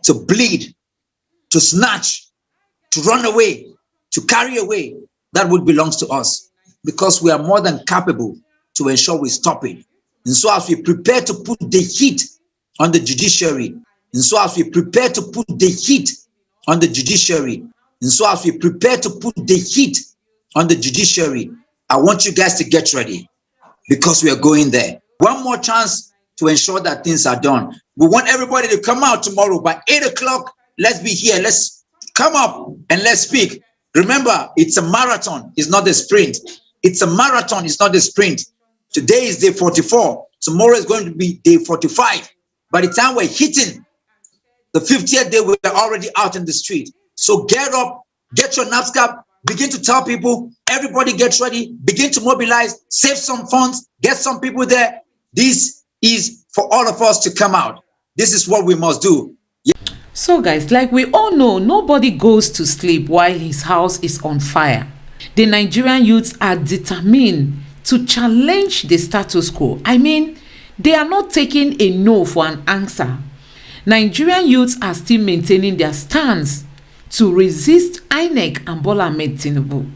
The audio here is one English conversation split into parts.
to bleed, to snatch, to run away, to carry away that which belongs to us, because we are more than capable to ensure we stop it. And so as we prepare to put the heat on the judiciary, and so as we prepare to put the heat on the judiciary, and so as we prepare to put the heat on the judiciary, I want you guys to get ready, because we are going there. One more chance to ensure that things are done. We want everybody to come out tomorrow by 8 o'clock. Let's be here. Let's come up and let's speak. Remember, it's a marathon. It's not a sprint. It's a marathon. It's not a sprint. Today is day 44. Tomorrow is going to be day 45. By the time we're hitting the 50th day, we're already out in the street. So get up, get your knapsack, begin to tell people, everybody gets ready, begin to mobilize, save some funds, get some people there. This is for all of us to come out. This is what we must do. So guys, like we all know, nobody goes to sleep while his house is on fire. The Nigerian youths are determined to challenge the status quo. I mean, they are not taking a no for an answer. Nigerian youths are still maintaining their stance to resist INEC and Bola Ahmed Tinubu.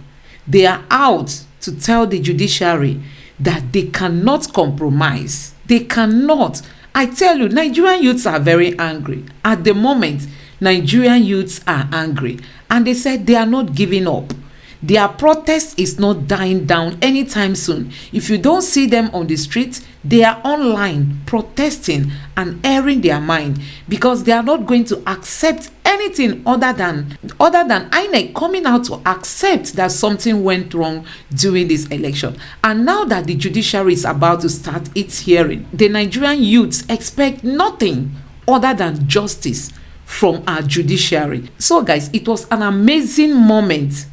They are out to tell the judiciary that they cannot compromise. They cannot. I tell you, Nigerian youths are very angry. At the moment, Nigerian youths are angry. And they said they are not giving up. Their protest is not dying down anytime soon. If you don't see them on the streets, they are online protesting and airing their mind, because they are not going to accept anything other than INEC coming out to accept that something went wrong during this election. And now that the judiciary is about to start its hearing, the Nigerian youths expect nothing other than justice from our judiciary. So guys, it was an amazing moment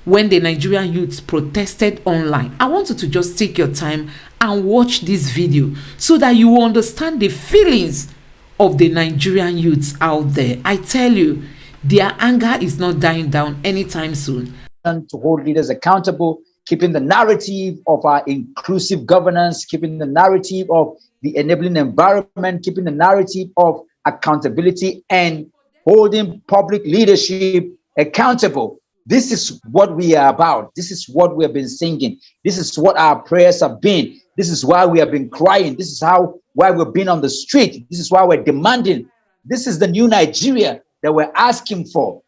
when the Nigerian youths protested online. I want you to just take your time and watch this video so that you will understand the feelings of the Nigerian youths out there. I tell you, their anger is not dying down anytime soon. To hold leaders accountable, keeping the narrative of our inclusive governance, keeping the narrative of the enabling environment, keeping the narrative of accountability, and holding public leadership accountable. This is what we are about. This is what we have been singing. This is what our prayers have been. This is why we have been crying. This is why we've been on the street. This is why we're demanding. This is the new Nigeria that we're asking for.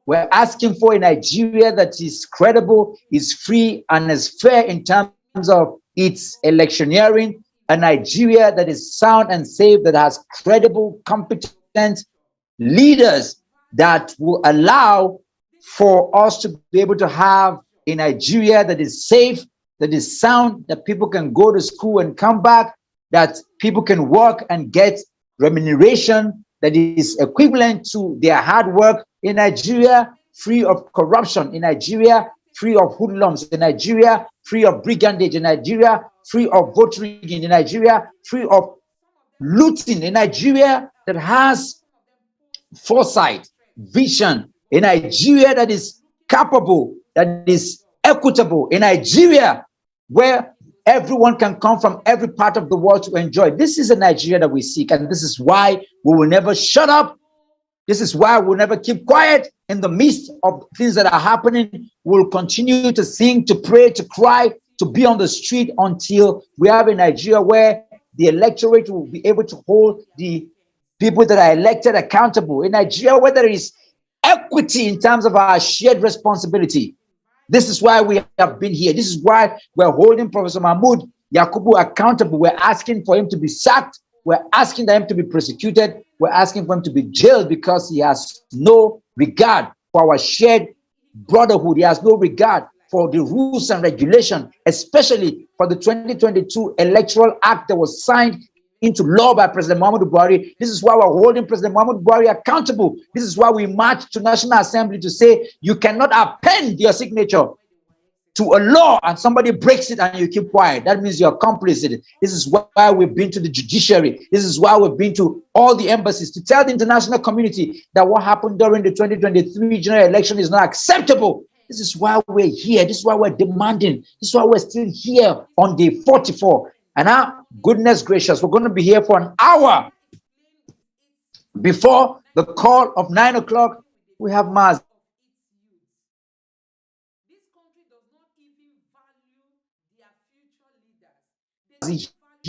We're asking for a Nigeria that is credible, is free, and is fair in terms of its electioneering. A Nigeria that is sound and safe, that has credible, competent leaders that will allow for us to be able to have a Nigeria that is safe, that is sound, that people can go to school and come back, that people can work and get remuneration that is equivalent to their hard work, in Nigeria free of corruption, in Nigeria free of hoodlums, in Nigeria free of brigandage, in Nigeria free of vote rigging, in Nigeria free of looting, in Nigeria that has foresight, vision, in Nigeria that is capable, that is equitable, in Nigeria where everyone can come from every part of the world to enjoy. This is a Nigeria that we seek, and this is why we will never shut up. This is why we'll never keep quiet in the midst of things that are happening. We'll continue to sing, to pray, to cry, to be on the street until we have a Nigeria where the electorate will be able to hold the people that are elected accountable. In Nigeria where there is equity in terms of our shared responsibility. This is why we have been here. This is why we're holding Professor Mahmoud Yakubu accountable. We're asking for him to be sacked. We're asking for him to be prosecuted. We're asking for him to be jailed because he has no regard for our shared brotherhood. He has no regard for the rules and regulation, especially for the 2022 Electoral Act that was signed into law by President Muhammadu Buhari. This is why we're holding President Muhammadu Buhari accountable. This is why we march to National Assembly to say you cannot append your signature to a law and somebody breaks it and you keep quiet. That means you're complicit. This is why we've been to the judiciary. This is why we've been to all the embassies to tell the international community that what happened during the 2023 general election is not acceptable. This is why we're here. This is why we're demanding. This is why we're still here on day 44. And now, goodness gracious, we're going to be here for an hour. Before the call of 9 o'clock, we have Mazi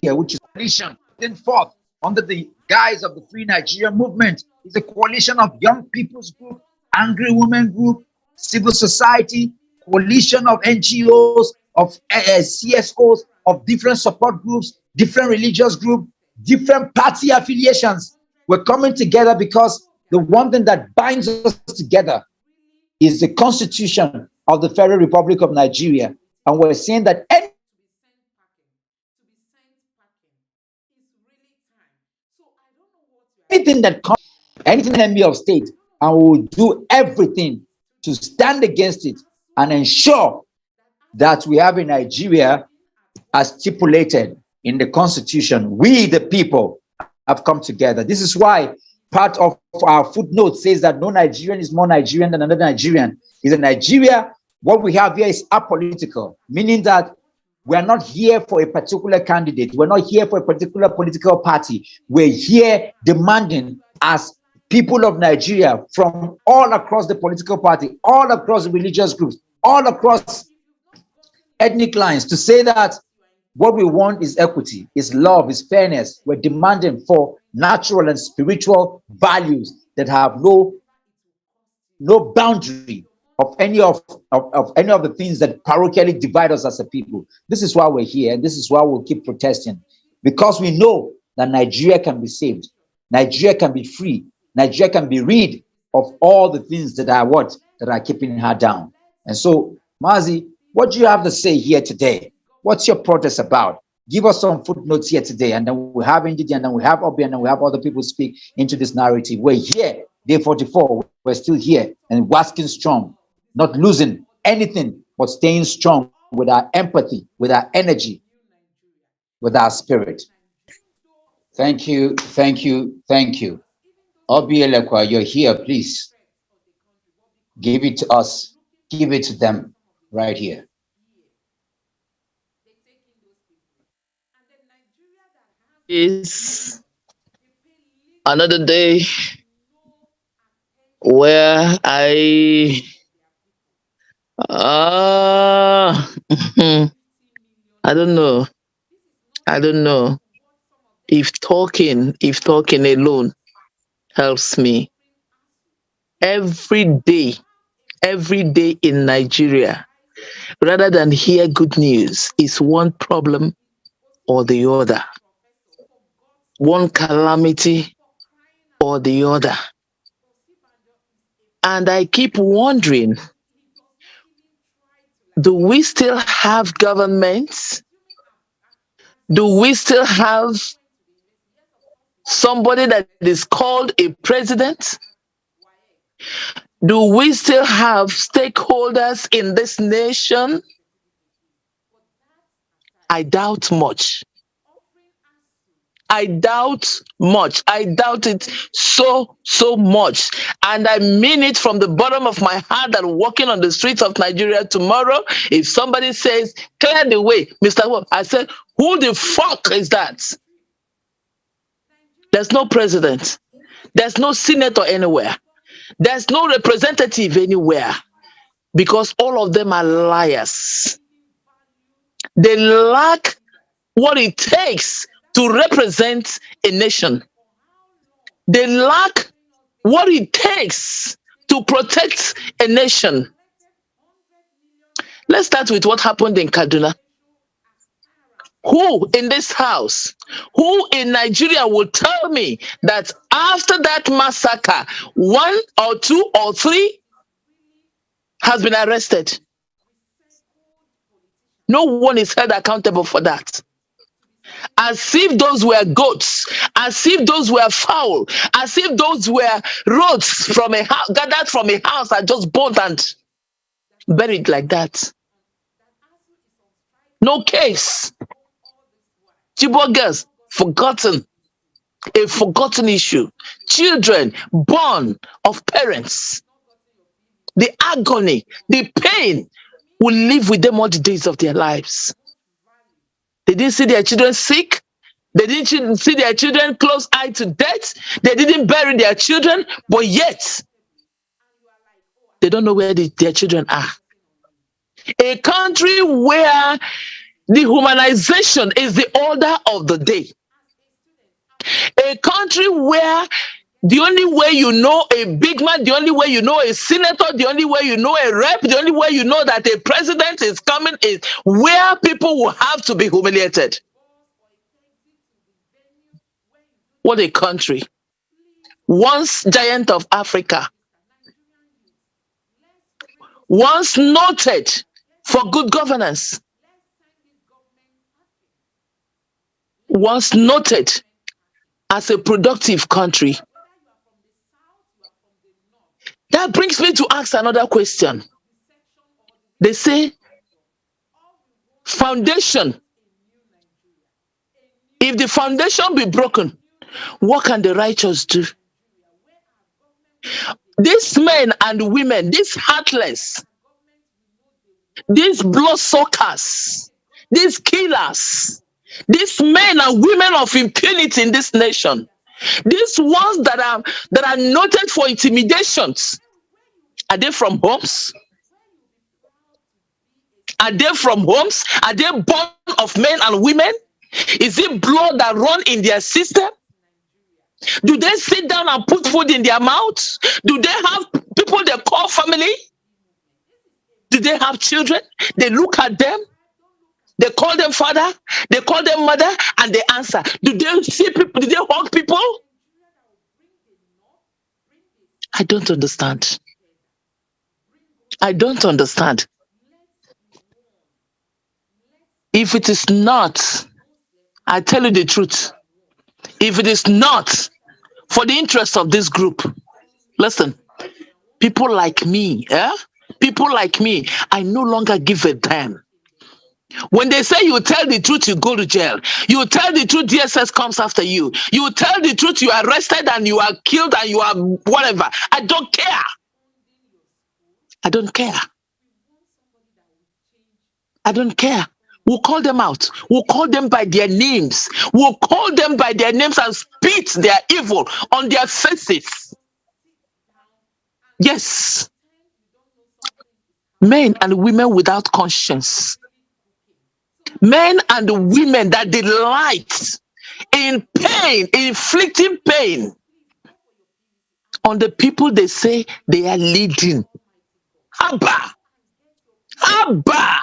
here, which is a coalition putting forth under the guise of the Free Nigerian movement. It's a coalition of young people's group, angry women group, civil society, coalition of NGOs, of CSOs, of different support groups, different religious groups, different party affiliations. We're coming together because the one thing that binds us together is the Constitution of the Federal Republic of Nigeria. And we're saying that anything that comes, anything enemy of state, and we will do everything to stand against it and ensure that we have in Nigeria, as stipulated in the Constitution, we the people have come together. This is why part of our footnote says that no Nigerian is more Nigerian than another Nigerian. Is a Nigeria, what we have here is apolitical, meaning that we're not here for a particular candidate. We're not here for a particular political party. We're here demanding, as people of Nigeria, from all across the political party, all across the religious groups, all across ethnic lines, to say that what we want is equity, is love, is fairness. We're demanding for natural and spiritual values that have no boundary of any of any of the things that parochially divide us as a people. This is why we're here, and this is why we'll keep protesting, because we know that Nigeria can be saved, Nigeria can be free, Nigeria can be rid of all the things that are keeping her down. And so, Mazi, what do you have to say here today? What's your protest about? Give us some footnotes here today, and then we have Ndidi, and then we have Obi, and then we have other people speak into this narrative. We're here, day 44. We're still here and wasking strong, not losing anything, but staying strong with our empathy, with our energy, with our spirit. Thank you, thank you, thank you. Obi Elekwa, you're here. Please give it to us. Give it to them right here. Is another day where I I don't know. I don't know if talking alone helps me. Every day in Nigeria, rather than hear good news, is one problem or the other, one calamity or the other. And I keep wondering, do we still have governments? Do we still have somebody that is called a president? Do we still have stakeholders in this nation? I doubt much. I doubt much. I doubt it so much. And I mean it from the bottom of my heart that walking on the streets of Nigeria tomorrow, if somebody says, clear the way, Mr. Wolf, I said, who the fuck is that? There's no president. There's no senator anywhere. There's no representative anywhere, because all of them are liars. They lack what it takes to represent a nation. They lack what it takes to protect a nation. Let's start with what happened in Kaduna. Who in this house, who in Nigeria will tell me that after that massacre, 1 or 2 or 3 has been arrested? No one is held accountable for that. As if those were goats, as if those were fowl, as if those were roads from a house, gathered from a house and just burnt and buried like that. No case. Chibok girls, forgotten. A forgotten issue. Children born of parents. The agony, the pain will live with them all the days of their lives. They didn't see their children sick. They didn't see their children close eye to death. They didn't bury their children, but yet they don't know where their children are. A country where dehumanization is the order of the day. A country where the only way you know a big man, the only way you know a senator, the only way you know a rep, the only way you know that a president is coming is where people will have to be humiliated. What a country. Once giant of Africa, once noted for good governance, once noted as a productive country. That brings me to ask another question. They say, foundation. If the foundation be broken, what can the righteous do? These men and women, these heartless, these bloodsuckers, these killers, these men and women of impunity in this nation, these ones that are noted for intimidations, are they from homes? Are they from homes? Are they born of men and women? Is it blood that runs in their system? Do they sit down and put food in their mouths? Do they have people they call family? Do they have children? They look at them. They call them father. They call them mother, and they answer. Do they see people? Do they hug people? I don't understand. I don't understand. If it is not, I tell you the truth. If it is not for the interest of this group, listen, people like me, people like me, I no longer give a damn. When they say you tell the truth, you go to jail. You tell the truth, DSS comes after you. You tell the truth, you are arrested and you are killed and you are whatever. I don't care. I don't care. I don't care. We'll call them out. We'll call them by their names. We'll call them by their names and spit their evil on their faces. Yes. Men and women without conscience. Men and women that delight in pain, inflicting pain on the people they say they are leading. Abba! Abba!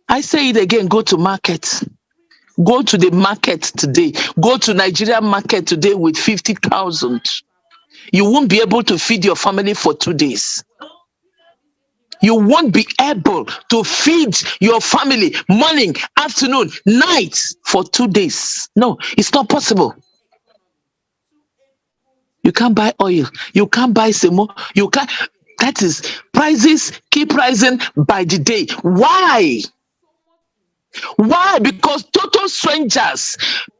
I say it again, go to market. Go to the market today. Go to Nigerian market today with 50,000. You won't be able to feed your family for 2 days. You won't be able to feed your family morning, afternoon, night for 2 days. No, it's not possible. You can't buy oil. You can't buy semo. You can't. That is, prices keep rising by the day. Why? Why? Because total strangers,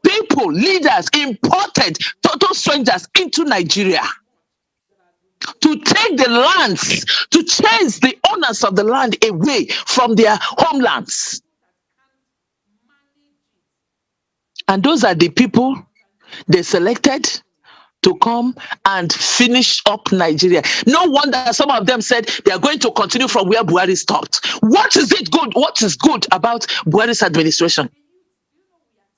people, leaders imported total strangers into Nigeria to take the lands, to chase the owners of the land away from their homelands. And those are the people they selected to come and finish up Nigeria. No wonder some of them said they are going to continue from where Buhari stopped. What is it good? What is good about Buhari's administration?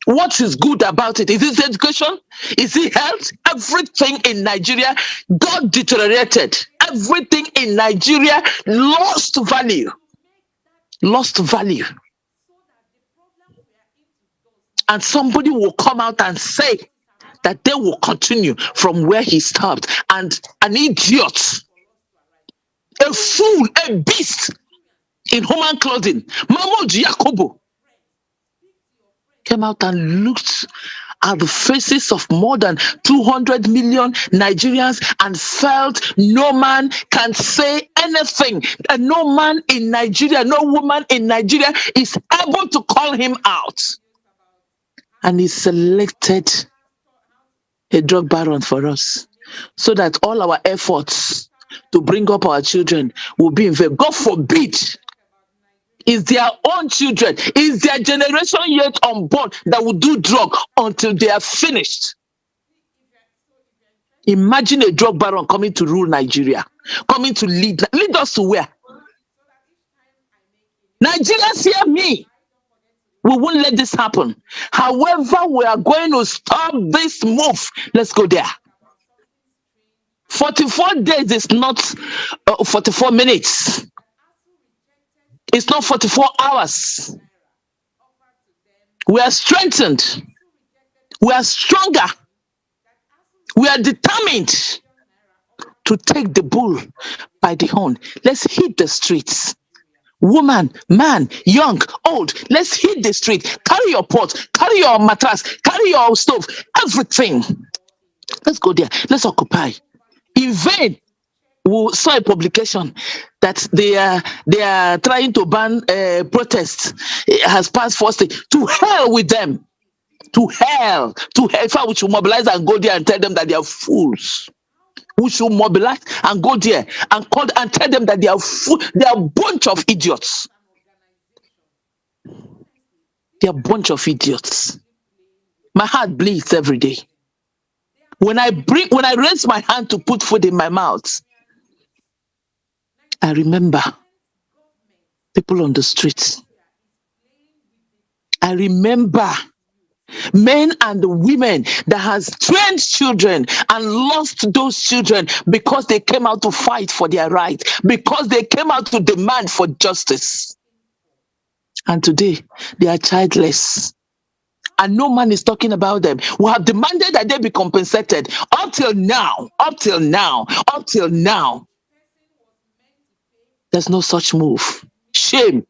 What is good about it? Is it education? Is it health? Everything in Nigeria got deteriorated. Everything in Nigeria lost value. Lost value. And somebody will come out and say that they will continue from where he stopped. And an idiot, a fool, a beast in human clothing, Mahmoud Yakubu, came out and looked at the faces of more than 200 million Nigerians and felt no man can say anything. And no man in Nigeria, no woman in Nigeria is able to call him out. And he selected a drug baron for us so that all our efforts to bring up our children will be in vain. God forbid It's their own children. It's their generation yet unborn that will do drug until they are finished. Imagine a drug baron coming to rule Nigeria, coming to lead us to where? Nigerians, hear me. We won't let this happen. However, we are going to stop this move. Let's go there. 44 days is not 44 minutes. It's not 44 hours. We are strengthened. We are stronger. We are determined to take the bull by the horn. Let's hit the streets. Woman, man, young, old, let's hit the street. Carry your pot, carry your mattress, carry your stove, everything. Let's go there. Let's occupy. In vain, we saw a publication that they are trying to ban protests. It has passed first stage. To hell with them. To hell. To hell. In fact, we should mobilize and go there and tell them that they are fools. We should mobilize and go there and call and tell them that they are they are a bunch of idiots. They are a bunch of idiots. My heart bleeds every day. When I raise my hand to put food in my mouth, I remember people on the streets. I remember men and women that has trained children and lost those children because they came out to fight for their rights, because they came out to demand for justice. And today, they are childless. And no man is talking about them. We have demanded that they be compensated. Up till now, there's no such move. Shame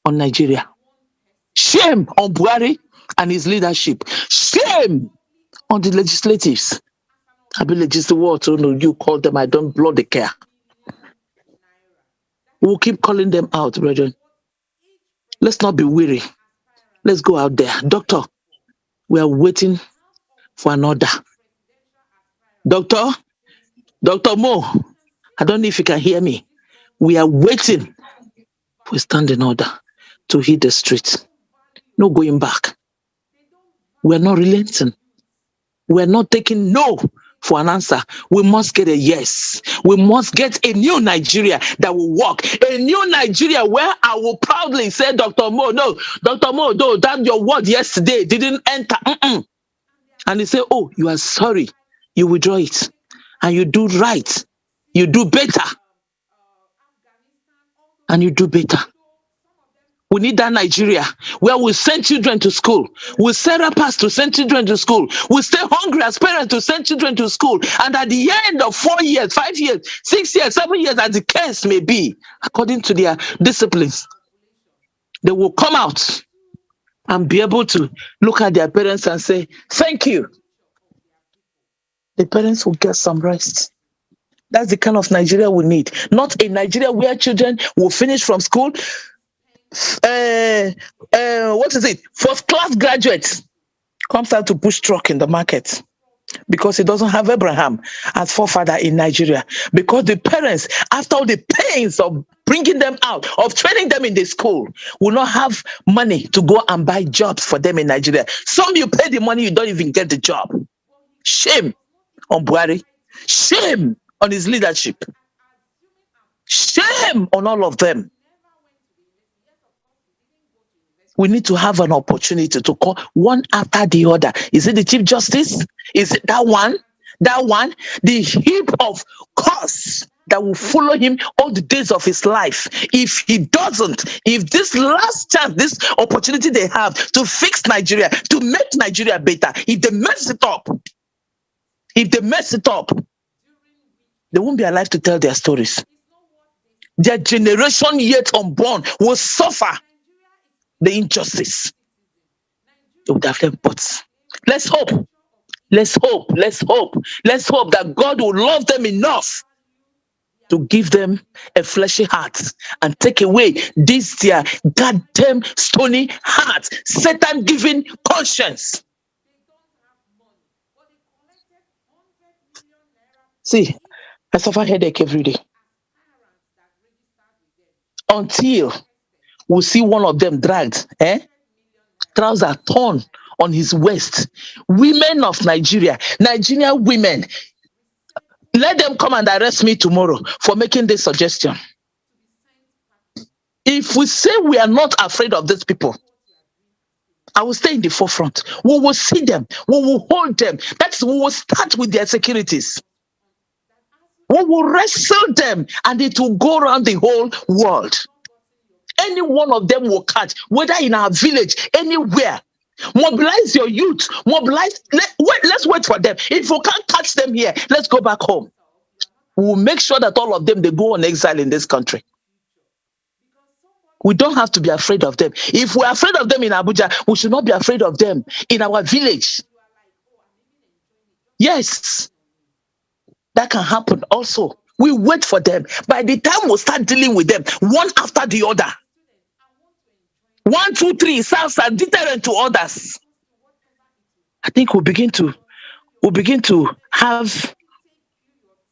on Nigeria. Shame on Buhari and his leadership. Shame on the legislatives. I be legislative what? Oh no, you call them, I don't blow the care. We'll keep calling them out, brethren. Let's not be weary. Let's go out there. Doctor, we are waiting for an order. Doctor Mo, I don't know if you can hear me. We are waiting for a standing order to hit the streets. No going back. We're not relenting. We're not taking no for an answer. We must get a yes. We must get a new Nigeria that will work. A new Nigeria where I will proudly say, Dr. Mo, no, that your word yesterday didn't enter. And he say, oh, you are sorry. You withdraw it. And you do right. You do better. And you do better. We need that Nigeria where we send children to school. We send rappers to send children to school. We stay hungry as parents to send children to school. And at the end of 4 years, 5 years, 6 years, 7 years, as the case may be, according to their disciplines, they will come out and be able to look at their parents and say, thank you. The parents will get some rest. That's the kind of Nigeria we need. Not a Nigeria where children will finish from school. What is it? First class graduate comes out to push truck in the market because he doesn't have Abraham as forefather in Nigeria. Because the parents, after all the pains of bringing them out, of training them in the school, will not have money to go and buy jobs for them in Nigeria. Some you pay the money, you don't even get the job. Shame on Buhari. Shame on his leadership. Shame on all of them. We need to have an opportunity to call one after the other. Is it the Chief Justice? Is it that one? That one? The heap of curse that will follow him all the days of his life. If he doesn't, if this last chance, this opportunity they have to fix Nigeria, to make Nigeria better, if they mess it up, they won't be alive to tell their stories. Their generation yet unborn will suffer the injustice. They would have them, but let's hope that God will love them enough to give them a fleshy heart and take away this their goddamn stony heart, Satan-given conscience. See, I suffer headache every day until will see one of them dragged, trouser torn on his waist. Women of Nigeria, Nigerian women, let them come and arrest me tomorrow for making this suggestion. If we say we are not afraid of these people, I will stay in the forefront. We will see them. We will hold them. We will start with their securities. We will wrestle them, and it will go around the whole world. Any one of them will catch, whether in our village, anywhere. Mobilize your youth. Mobilize. Let's wait for them. If we can't catch them here, let's go back home. We will make sure that all of them, they go on exile in this country. We don't have to be afraid of them. If we're afraid of them in Abuja, we should not be afraid of them in our village. Yes, that can happen also. We wait for them. By the time we start dealing with them, one after the other, 1, 2, 3 sounds are deterrent to others. I think we'll begin to have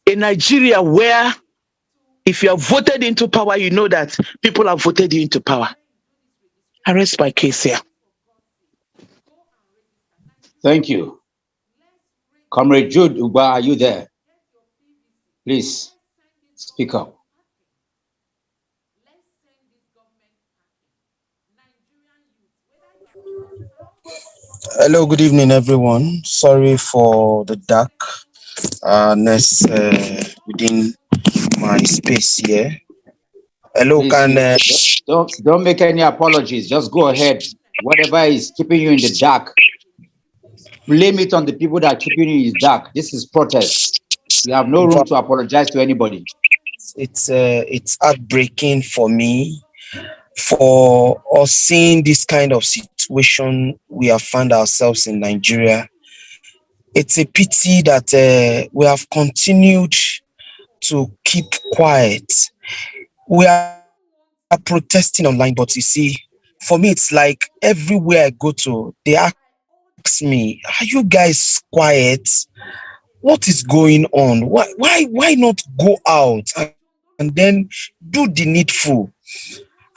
a Nigeria where if you are voted into power, you know that people have voted you into power. I rest my case here. Thank you. Comrade Jude Uba, are you there? Please speak up. Hello, good evening, everyone. Sorry for the darkness within my space here. Hello, please, don't make any apologies. Just go ahead. Whatever is keeping you in the dark, blame it on the people that are keeping you in the dark. This is protest. You have no room to apologize to anybody. It's heartbreaking for me for us seeing this kind of situation we have found ourselves in Nigeria. It's a pity that we have continued to keep quiet. We are protesting online, but you see, for me, it's like everywhere I go to, they ask me, "Are you guys quiet? What is going on? Why not go out and then do the needful?"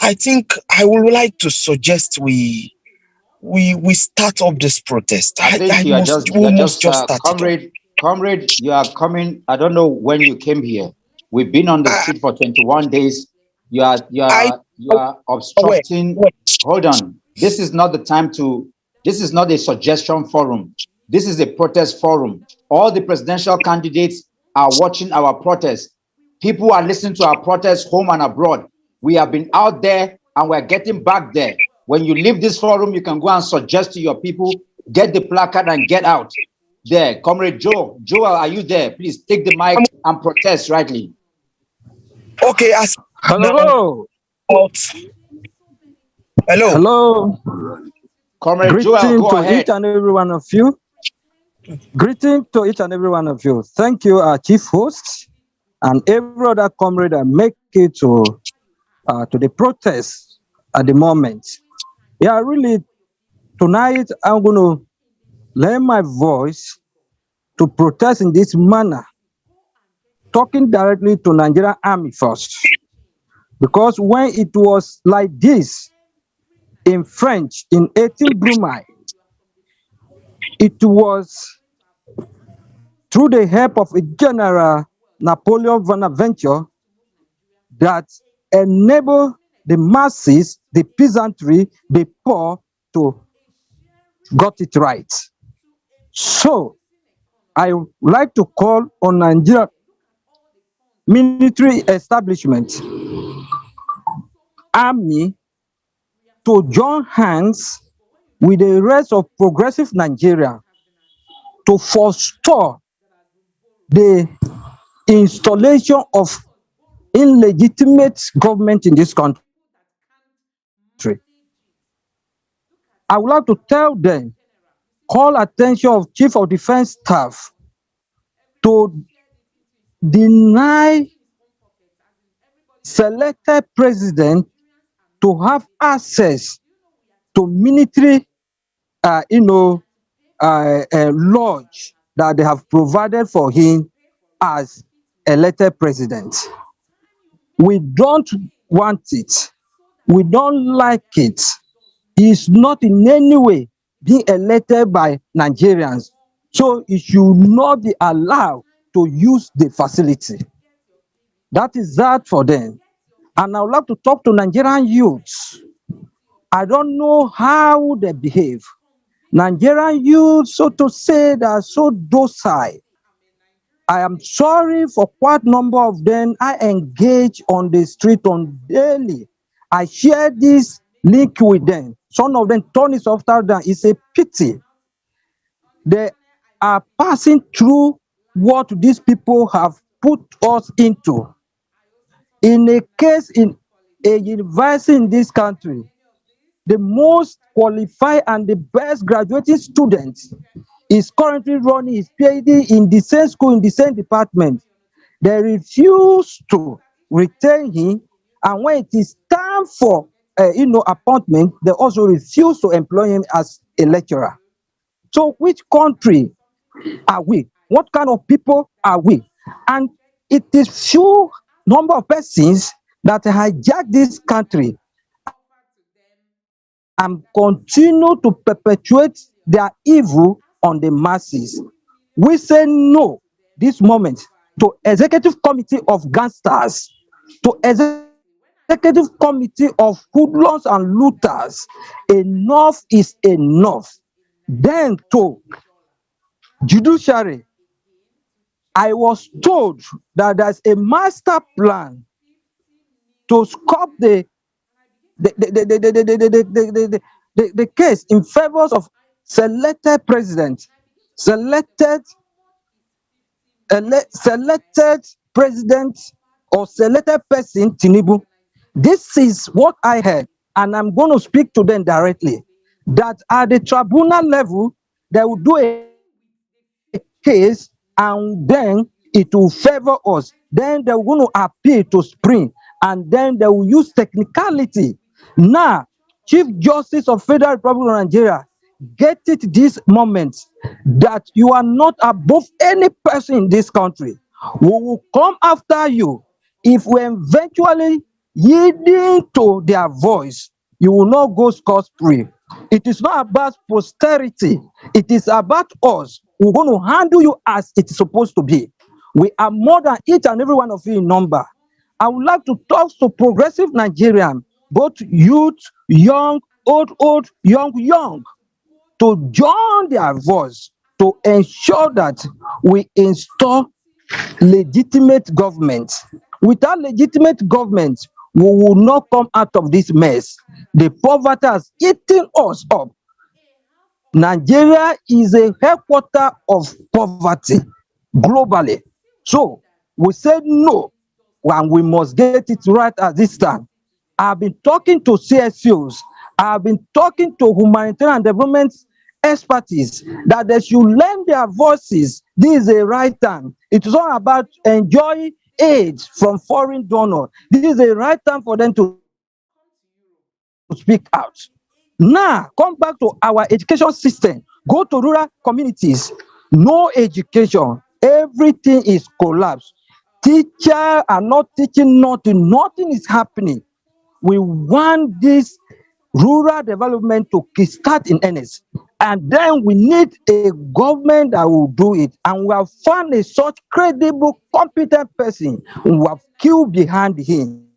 I think I would like to suggest we start up this protest. I think we must just start comrade, you are coming. I don't know when you came here. We've been on the street for 21 days. You are obstructing. Hold on. This is not the time to. This is not a suggestion forum. This is a protest forum. All the presidential candidates are watching our protest. People are listening to our protest home and abroad. We have been out there and we're getting back there. When you leave this forum, you can go and suggest to your people, get the placard and get out. There, Comrade Joel, are you there? Please take the mic and protest rightly. Okay. Hello. Hello. Comrade Joel, go ahead. Each and every one of you. Greeting to each and every one of you. Thank you, our chief host, and every other comrade that make it to the protest at the moment. Yeah, really, tonight I'm going to lend my voice to protest in this manner, talking directly to Nigerian Army first. Because when it was like this in French in 18 Brumaire, it was through the help of a General Napoleon Bonaventure that enabled the masses, the peasantry, the poor to got it right. So I would like to call on Nigeria military establishment, army, to join hands with the rest of progressive Nigeria to forestall the installation of illegitimate government in this country. I would like to tell them, call attention of Chief of Defense Staff to deny selected president to have access to military, lodge that they have provided for him as elected president. We don't want it. We don't like it. He is not in any way being elected by Nigerians. So he should not be allowed to use the facility. That is that for them. And I would like to talk to Nigerian youths. I don't know how they behave. Nigerian youths, so to say, they are so docile. I am sorry for quite number of them I engage on the street on daily. I share this link with them. Some of them turn it after them. It's a pity. They are passing through what these people have put us into. In a case in a university in this country, the most qualified and the best graduating student is currently running his PhD in the same school, in the same department. They refuse to retain him, and when it is time for appointment, they also refuse to employ him as a lecturer. So, which country are we? What kind of people are we? And it is few number of persons that hijack this country and continue to perpetuate their evil on the masses. We say no this moment to executive committee of gangsters, to executive committee of hoodlums and looters. Enough is enough. Then to judiciary, I was told that there's a master plan to stop the case in favor of selected president, selected selected president or selected person, Tinubu. This is what I heard, and I'm going to speak to them directly. That at the tribunal level, they will do a case, and then it will favor us. Then they're going to appeal to Spring, and then they will use technicality. Now, Chief Justice of Federal Republic of Nigeria, get it this moment that you are not above any person in this country. We will come after you if we eventually yielding to their voice. You will not go scot-free. It is not about posterity. It is about us. We're going to handle you as it's supposed to be. We are more than each and every one of you in number. I would like to talk to progressive Nigerian, both youth, young, old, young, to join their voice to ensure that we install legitimate government. Without legitimate government, we will not come out of this mess. The poverty has eaten us up. Nigeria is a headquarter of poverty globally. So we said no, and we must get it right at this time. I've been talking to CSUs, I've been talking to humanitarian development expertise that they should lend their voices. This is a right time. It is not about enjoying aid from foreign donors. This is a right time for them to speak out. Now, come back to our education system. Go to rural communities. No education. Everything is collapsed. Teachers are not teaching nothing. Nothing is happening. We want this rural development to kickstart in earnest. And then we need a government that will do it. And we have found a such credible, competent person who have queued behind him.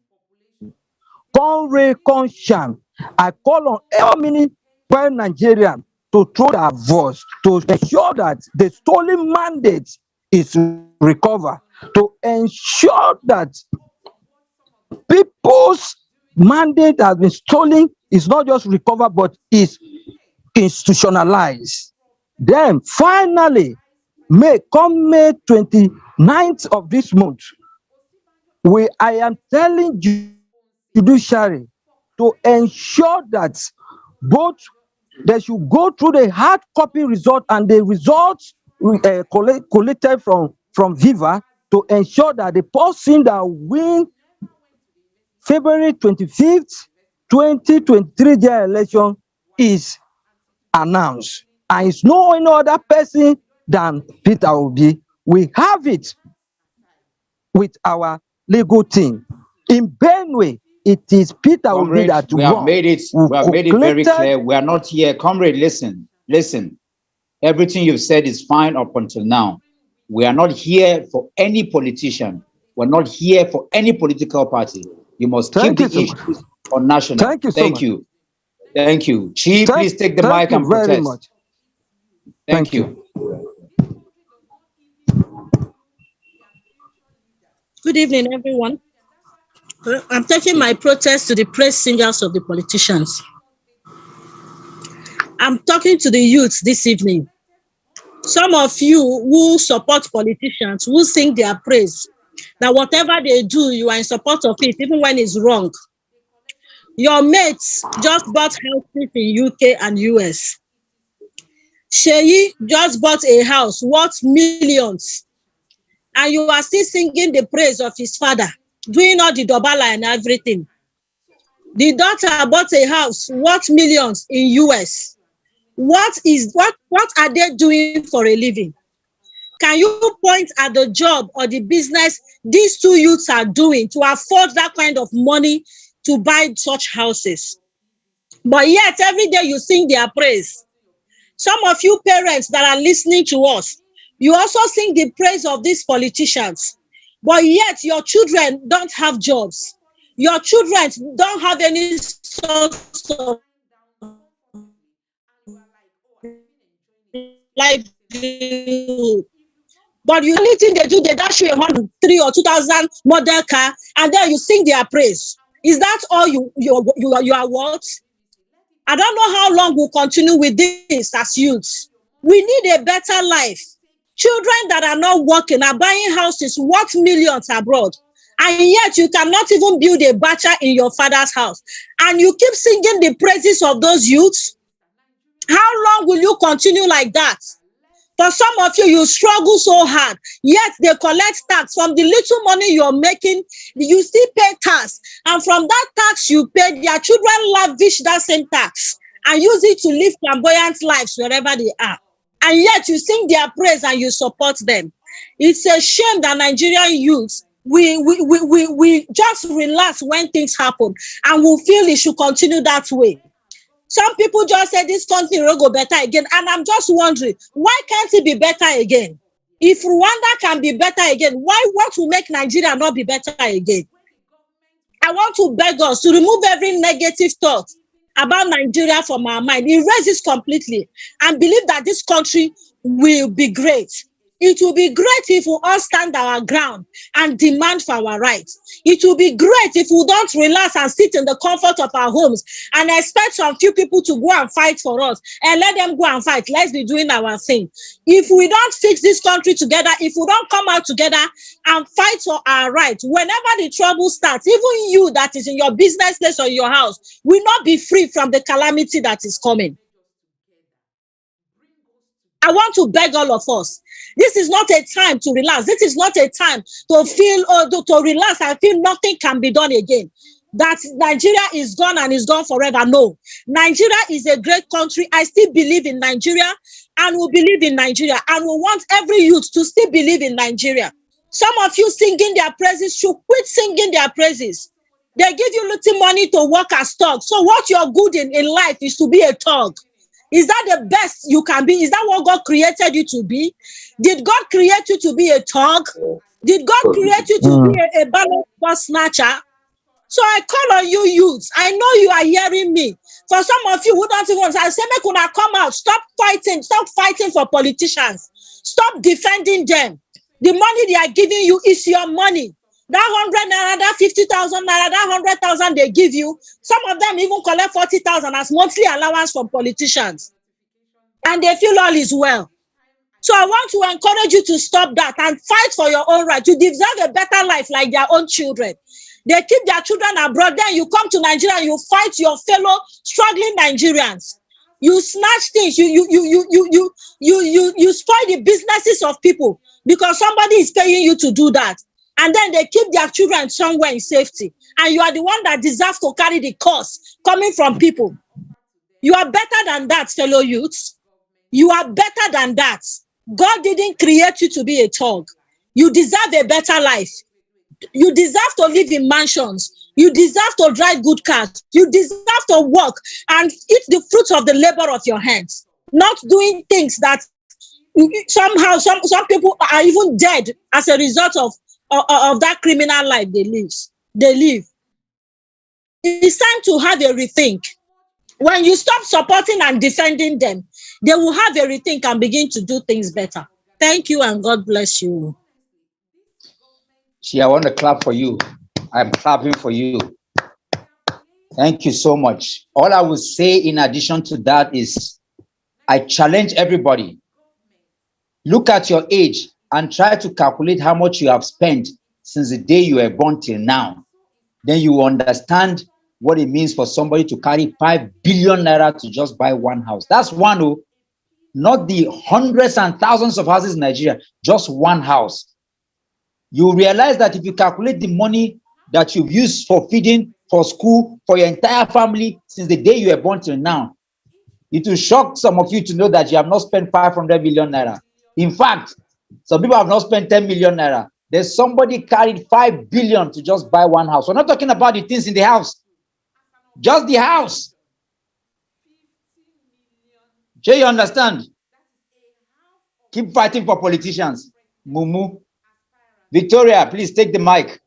Sham. I call on every Nigerian to throw their voice to ensure that the stolen mandate is recovered, to ensure that people's mandate has been stolen, is not just recovered but is institutionalized. Then finally, May 29th of this month, I am telling judiciary to ensure that both they should go through the hard copy result and the results collected from Viva to ensure that the person that win February 25th, 2023 general election is announced. And it's no any other person than Peter Obi. We have it with our legal team. In Benue, it is Peter Obi Comrade, that we have made it very clear. We are not here. Comrade, listen. Everything you've said is fine up until now. We are not here for any politician. We're not here for any political party. You must keep the issues on national. Thank you so much. Thank you. Chief, please take the mic and protest. Very much. Thank you. Good evening, everyone. I'm taking my protest to the praise singers of the politicians. I'm talking to the youths this evening. Some of you who support politicians, who sing their praise, that whatever they do, you are in support of it, even when it's wrong. Your mates just bought houses in UK and US. Sheyi just bought a house worth millions, and you are still singing the praise of his father, doing all the dobala and everything. The daughter bought a house worth millions in US. What are they doing for a living? Can you point at the job or the business these two youths are doing to afford that kind of money to buy such houses? But yet every day you sing their praise. Some of you parents that are listening to us, you also sing the praise of these politicians, but yet your children don't have jobs. Your children don't have any source of livelihood. But you only thing they do, they dash you 103 or 2000 model car, and then you sing their praise. Is that all you are worth? I don't know how long we'll continue with this as youths. We need a better life. Children that are not working are buying houses worth millions abroad, and yet you cannot even build a bacha in your father's house. And you keep singing the praises of those youths. How long will you continue like that? For some of you, you struggle so hard, yet they collect tax. From the little money you're making, you still pay tax. And from that tax you pay, their children lavish that same tax and use it to live flamboyant lives wherever they are. And yet you sing their praise and you support them. It's a shame that Nigerian youths, we just relax when things happen, and we feel it should continue that way. Some people just say this country will go better again. And I'm just wondering, why can't it be better again? If Rwanda can be better again, what will make Nigeria not be better again? I want to beg us to remove every negative thought about Nigeria from our mind. Erase this completely and believe that this country will be great. It will be great if we all stand our ground and demand for our rights. It will be great if we don't relax and sit in the comfort of our homes and expect some few people to go and fight for us and let them go and fight. Let's be doing our thing. If we don't fix this country together, if we don't come out together and fight for our rights, whenever the trouble starts, even you that is in your business place or your house will not be free from the calamity that is coming. I want to beg all of us. This is not a time to relax. This is not a time to feel or to relax and feel nothing can be done again. That Nigeria is gone and is gone forever. No. Nigeria is a great country. I still believe in Nigeria and will believe in Nigeria. And we want every youth to still believe in Nigeria. Some of you singing their praises should quit singing their praises. They give you little money to work as thugs. So what you're good in life is to be a thug. Is that the best you can be? Is that what God created you to be? Did God create you to be a thug? Did God create you to be a balance bus snatcher? So I call on you youths. I know you are hearing me. For some of you who don't even, I say, make una come out. Stop fighting for politicians. Stop defending them. The money they are giving you is your money. That 100 naira, that 50,000 naira, that 100,000 they give you, some of them even collect 40,000 as monthly allowance from politicians. And they feel all is well. So I want to encourage you to stop that and fight for your own right. You deserve a better life like their own children. They keep their children abroad, then you come to Nigeria and you fight your fellow struggling Nigerians. You snatch things, you spoil the businesses of people because somebody is paying you to do that. And then they keep their children somewhere in safety. And you are the one that deserves to carry the cost coming from people. You are better than that, fellow youths. You are better than that. God didn't create you to be a thug. You deserve a better life. You deserve to live in mansions. You deserve to drive good cars. You deserve to work and eat the fruits of the labor of your hands. Not doing things that somehow some people are even dead as a result of that criminal life they live. It's time to have a rethink. When you stop supporting and defending them, they will have a rethink and begin to do things better. Thank you and God bless you. I want to clap for you. I'm clapping for you. Thank you so much. All I will say in addition to that is I challenge everybody. Look at your age and try to calculate how much you have spent since the day you were born till now. Then you understand what it means for somebody to carry 5 billion naira to just buy one house. That's one, oh, not the hundreds and thousands of houses in Nigeria, just one house. You realize that if you calculate the money that you've used for feeding, for school, for your entire family since the day you were born till now, it will shock some of you to know that you have not spent 500 million naira. In fact, some people have not spent 10 million naira. There's somebody carried 5 billion to just buy one house. We're not talking about the things in the house, just the house. Do you understand? Keep fighting for politicians. Mumu. Victoria, please take the mic.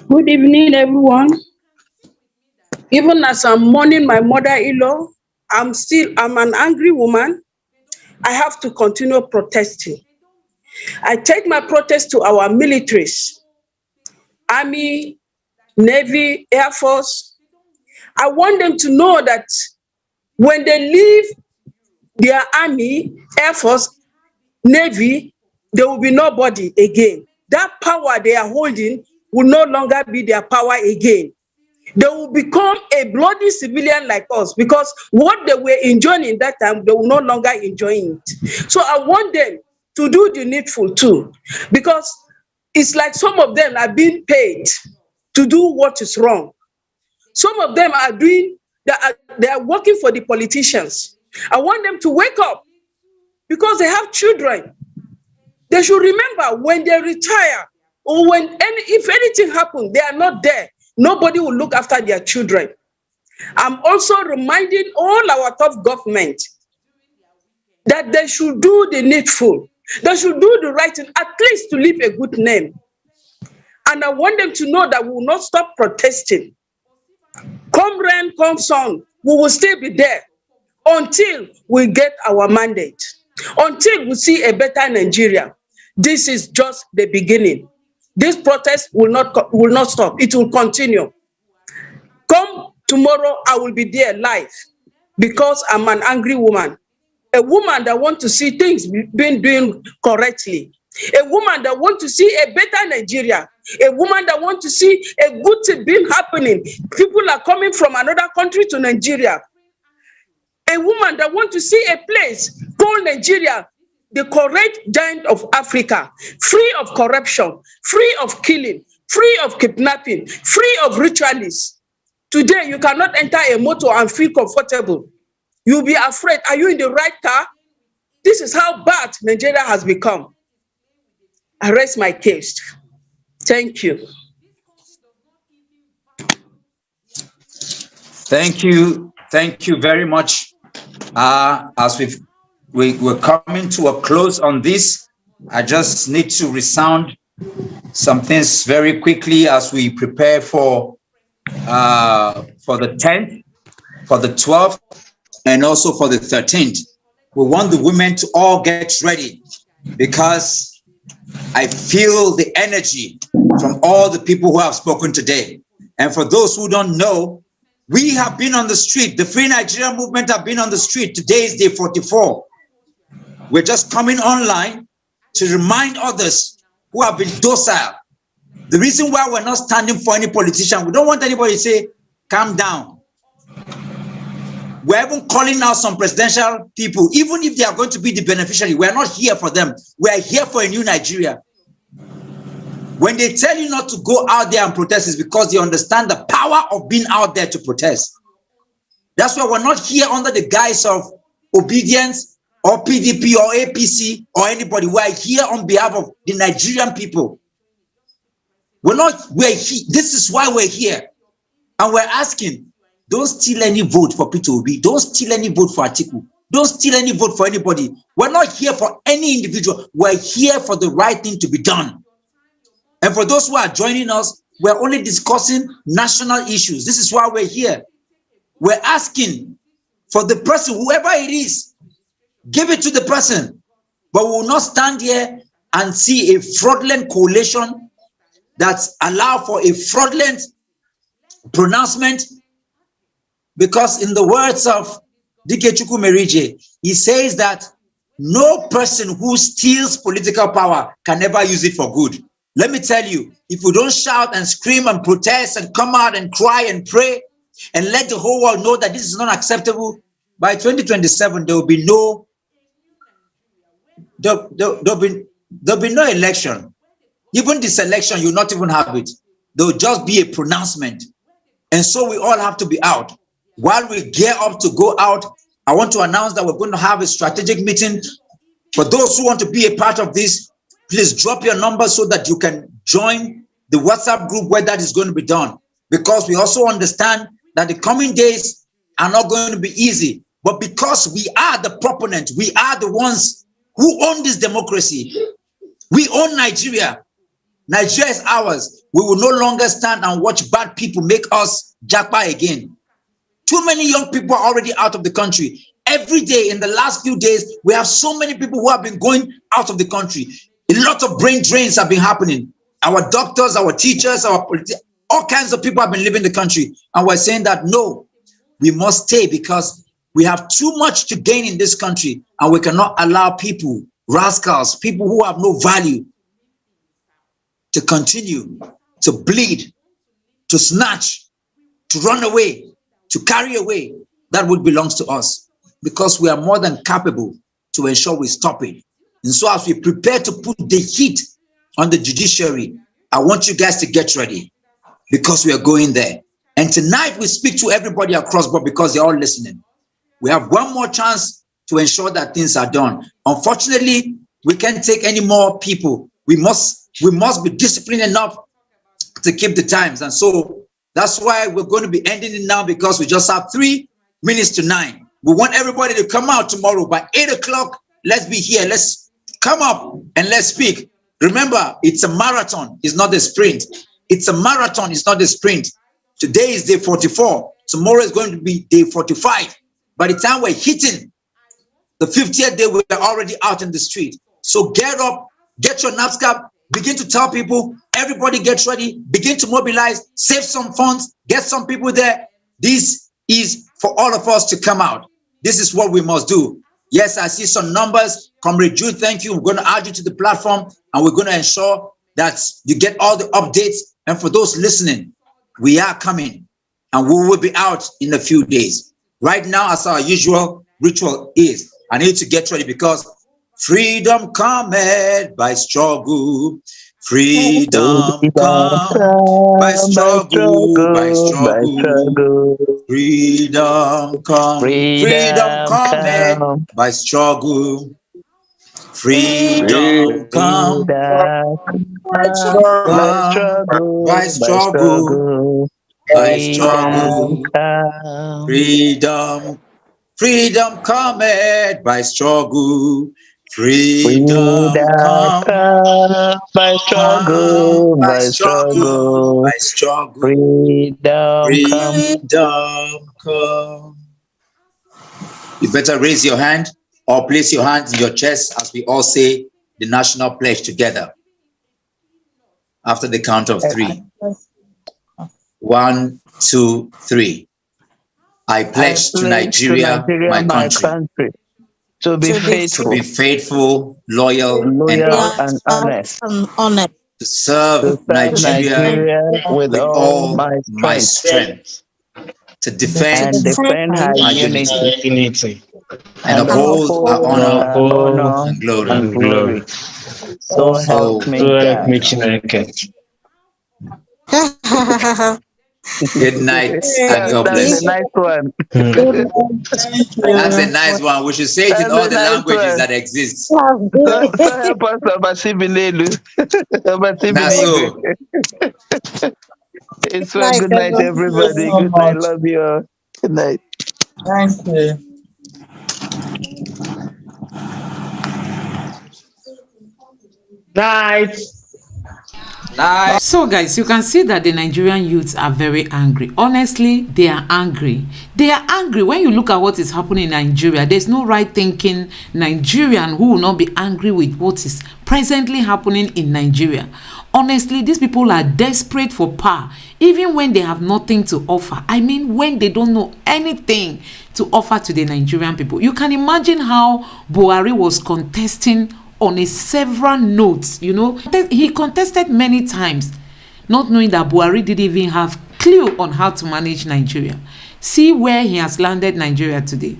Good evening, everyone. Even as I'm mourning my mother-in-law, I'm an angry woman. I have to continue protesting. I take my protest to our militaries, Army, Navy, Air Force. I want them to know that when they leave their Army, Air Force, Navy, there will be nobody again. That power they are holding will no longer be their power again. They will become a bloody civilian like us, because what they were enjoying in that time, they will no longer enjoy it. So I want them to do the needful too, because it's like some of them are being paid to do what is wrong. Some of them are they are working for the politicians. I want them to wake up, because they have children. They should remember when they retire, or if anything happens, they are not there. Nobody will look after their children. I'm also reminding all our top government that they should do the needful. They should do the right thing, at least to leave a good name. And I want them to know that we will not stop protesting. Come rain, come sun, we will still be there until we get our mandate, until we see a better Nigeria. This is just the beginning. This protest will not stop. It will continue. Come tomorrow, I will be there live, because I'm an angry woman. A woman that wants to see things being done correctly. A woman that wants to see a better Nigeria. A woman that wants to see a good thing being happening. People are coming from another country to Nigeria. A woman that wants to see a place called Nigeria, the correct giant of Africa, free of corruption, free of killing, free of kidnapping, free of ritualists. Today, you cannot enter a motor and feel comfortable. You'll be afraid. Are you in the right car? This is how bad Nigeria has become. I rest my case. Thank you. Thank you. Thank you very much. As we're coming to a close on this, I just need to resound some things very quickly as we prepare for the 10th, for the 12th, and also for the 13th. We want the women to all get ready, because I feel the energy from all the people who have spoken today. And for those who don't know, we have been on the street. The Free Nigeria movement have been on the street. Today is day 44. We're just coming online to remind others who have been docile. The reason why we're not standing for any politician, we don't want anybody to say, calm down. We're even calling out some presidential people, even if they are going to be the beneficiary. We're not here for them. We are here for a new Nigeria. When they tell you not to go out there and protest, it's because they understand the power of being out there to protest. That's why we're not here under the guise of obedience or PDP or APC or anybody. We are here on behalf of the Nigerian people. We're here. This is why we're here. And we're asking, don't steal any vote for Peter Obi. Don't steal any vote for Atiku. Don't steal any vote for anybody. We're not here for any individual. We're here for the right thing to be done. And for those who are joining us, we're only discussing national issues. This is why we're here. We're asking for the person, whoever it is, give it to the person. But we will not stand here and see a fraudulent coalition that's allowed for a fraudulent pronouncement, because in the words of Dikechukwu Merije, he says that no person who steals political power can ever use it for good. Let me tell you, if we don't shout and scream and protest and come out and cry and pray and let the whole world know that this is not acceptable, by 2027 there will be no there'll be no election. Even this election, you'll not even have it. There will just be a pronouncement. And so we all have to be out. While we gear up to go out, I want to announce that we're going to have a strategic meeting. For those who want to be a part of this, please drop your number so that you can join the WhatsApp group where that is going to be done. Because we also understand that the coming days are not going to be easy. But because we are the proponent, we are the ones who own this democracy. We own Nigeria. Nigeria is ours. We will no longer stand and watch bad people make us japa again. Too many young people are already out of the country. Every day in the last few days, we have so many people who have been going out of the country. A lot of brain drains have been happening. Our doctors, our teachers, all kinds of people have been leaving the country. And we're saying that no, we must stay because we have too much to gain in this country. And we cannot allow people, rascals, people who have no value, to continue to bleed, to snatch, to run away, to carry away that which belongs to us, because we are more than capable to ensure we stop it. And so as we prepare to put the heat on the judiciary, I want you guys to get ready because we are going there. And tonight we speak to everybody across board because they're all listening. We have one more chance to ensure that things are done. Unfortunately, we can't take any more people. We must be disciplined enough to keep the times. And so that's why we're going to be ending it now, because we just have 3 minutes to 9. We want everybody to come out tomorrow by 8 o'clock. Let's be here. Let's come up and let's speak. Remember, it's a marathon. It's not a sprint. It's a marathon. It's not a sprint. Today is day 44. Tomorrow is going to be day 45. By the time we're hitting the 50th day, we're already out in the street. So get up, get your knapsack, begin to tell people, everybody get ready, begin to mobilize, save some funds, get some people there. This is for all of us to come out. This is what we must do. Yes, I see some numbers. Comrade Jude, thank you. We're going to add you to the platform and we're going to ensure that you get all the updates. And for those listening, we are coming and we will be out in a few days. Right now, as our usual ritual is, I need to get ready because freedom cometh by struggle. Freedom comes by struggle, by struggle. Freedom comes. Freedom cometh by struggle. Freedom comes by struggle, by struggle, by struggle. Freedom cometh by struggle. Freedom come by struggle, by struggle, by struggle. Freedom come. You better raise your hand or place your hand in your chest as we all say the national pledge together. After the count of 3. 1, 2, 3. I pledge to Nigeria, my country. To be faithful, loyal and honest. To serve Nigeria with all my strength. To defend our unity. And uphold our honor and glory. So help me God. Good night and Eh, God That's a bless you. nice one. good night. Thank That's a you. nice one. We should say it in That's all a the nice languages one. that exist. So help us, Abasibilelu. Now, Abasibilelu. so It's Good well. night, Good night, everyone. thank you everybody. so Good night. much. Love you all. Good night. Thank you. Night. Night. So, guys, you can see that the Nigerian youths are very angry. Honestly, they are angry. They are angry. When you look at what is happening in Nigeria, there's no right thinking Nigerian who will not be angry with what is presently happening in Nigeria. Honestly, these people are desperate for power, even when they have nothing to offer. I mean, when they don't know anything to offer to the Nigerian people. You can imagine how Buhari was contesting on a several notes. He contested many times, not knowing that Buhari didn't even have clue on how to manage Nigeria. See where he has landed Nigeria today.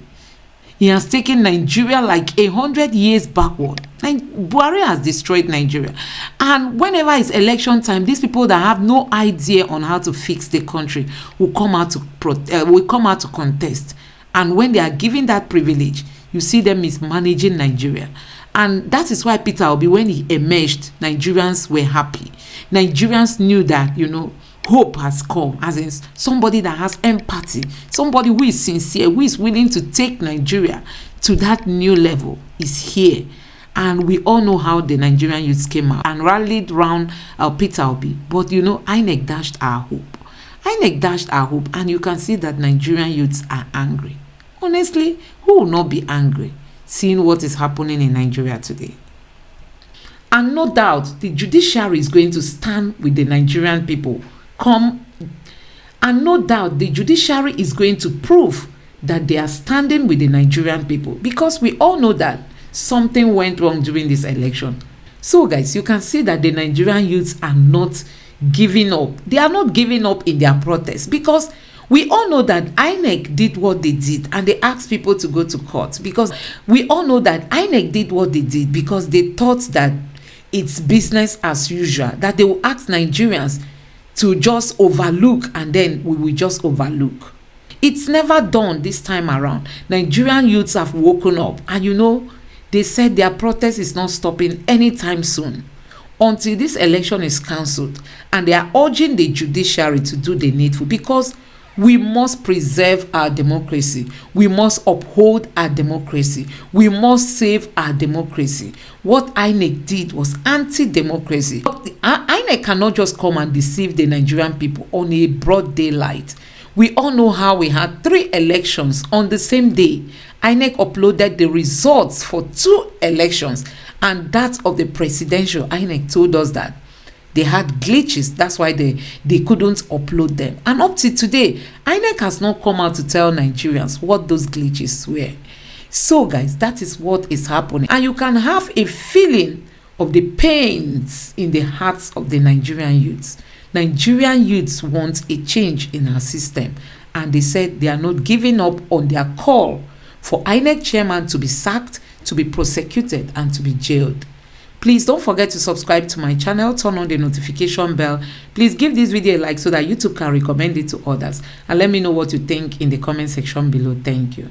He has taken Nigeria like 100 years backward. Buhari has destroyed Nigeria. And whenever it's election time, these people that have no idea on how to fix the country will come out to contest. And when they are given that privilege, you see them mismanaging Nigeria. And that is why Peter Obi, when he emerged, Nigerians were happy. Nigerians knew that, hope has come, as in somebody that has empathy, somebody who is sincere, who is willing to take Nigeria to that new level is here. And we all know how the Nigerian youths came out and rallied around Peter Obi. But INEC dashed our hope. INEC dashed our hope, and you can see that Nigerian youths are angry. Honestly, who will not be angry seeing what is happening in Nigeria today? And no doubt, the judiciary is going to stand with the Nigerian people. And no doubt, the judiciary is going to prove that they are standing with the Nigerian people, because we all know that something went wrong during this election. So, guys, you can see that the Nigerian youths are not giving up. They are not giving up in their protest, because we all know that INEC did what they did and they asked people to go to court, because we all know that INEC did what they did because they thought that it's business as usual, that they will ask Nigerians to just overlook, and then we will just overlook. It's never done this time around. Nigerian youths have woken up, and they said their protest is not stopping anytime soon until this election is cancelled, and they are urging the judiciary to do the needful, because we must preserve our democracy. We must uphold our democracy. We must save our democracy. What INEC did was anti-democracy. INEC cannot just come and deceive the Nigerian people on a broad daylight. We all know how we had 3 elections on the same day. INEC uploaded the results for 2 elections, and that of the presidential, INEC told us that they had glitches. That's why they couldn't upload them. And up to today, INEC has not come out to tell Nigerians what those glitches were. So, guys, that is what is happening. And you can have a feeling of the pains in the hearts of the Nigerian youths. Nigerian youths want a change in our system. And they said they are not giving up on their call for INEC chairman to be sacked, to be prosecuted, and to be jailed. Please don't forget to subscribe to my channel, turn on the notification bell. Please give this video a like so that YouTube can recommend it to others. And let me know what you think in the comment section below. Thank you.